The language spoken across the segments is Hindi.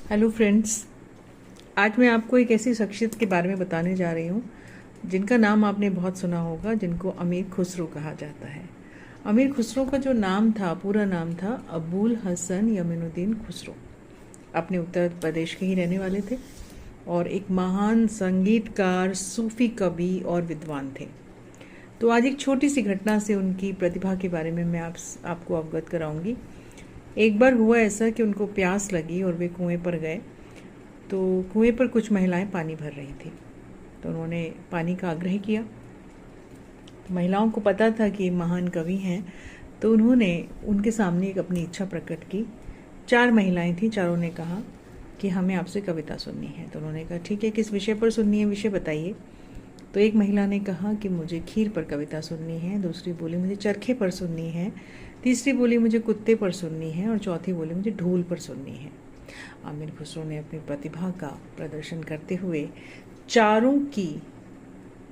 हेलो फ्रेंड्स, आज मैं आपको एक ऐसी शख्सियत के बारे में बताने जा रही हूँ जिनका नाम आपने बहुत सुना होगा, जिनको अमीर खुसरो कहा जाता है। अमीर खुसरो का जो नाम था, पूरा नाम था अबुल हसन यमीनुद्दीन खुसरो। अपने उत्तर प्रदेश के ही रहने वाले थे और एक महान संगीतकार, सूफी कवि और विद्वान थे। तो आज एक छोटी सी घटना से उनकी प्रतिभा के बारे में मैं आपको अवगत कराऊंगी। एक बार हुआ ऐसा कि उनको प्यास लगी और वे कुएं पर गए। तो कुएं पर कुछ महिलाएं पानी भर रही थी, तो उन्होंने पानी का आग्रह किया। महिलाओं को पता था कि महान कवि हैं, तो उन्होंने उनके सामने एक अपनी इच्छा प्रकट की। 4 महिलाएं थीं, चारों ने कहा कि हमें आपसे कविता सुननी है। तो उन्होंने कहा ठीक है, किस विषय पर सुननी है, विषय बताइए। तो एक महिला ने कहा कि मुझे खीर पर कविता सुननी है, दूसरी बोली मुझे चरखे पर सुननी है, तीसरी बोली मुझे कुत्ते पर सुननी है और चौथी बोली मुझे ढोल पर सुननी है। अमीर खुसरो ने अपनी प्रतिभा का प्रदर्शन करते हुए चारों की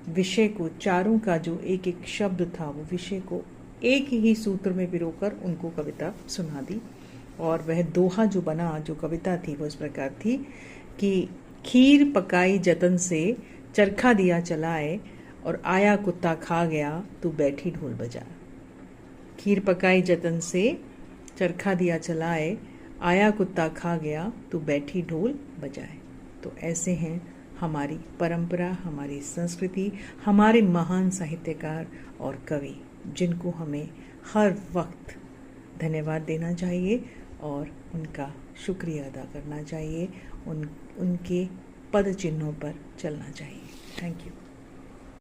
विषय को, चारों का जो एक एक शब्द था, वो विषय को एक ही सूत्र में पिरोकर उनको कविता सुना दी। और वह दोहा जो बना, जो कविता थी, वो इस प्रकार थी कि खीर पकाई जतन से, चरखा दिया चलाए, और आया कुत्ता खा गया, तू बैठी ढोल बजा। खीर पकाई जतन से, चरखा दिया चलाए, आया कुत्ता खा गया, तू बैठी ढोल बजाए। तो ऐसे हैं हमारी परंपरा, हमारी संस्कृति, हमारे महान साहित्यकार और कवि, जिनको हमें हर वक्त धन्यवाद देना चाहिए और उनका शुक्रिया अदा करना चाहिए, उनके पद चिन्हों पर चलना चाहिए। Thank you.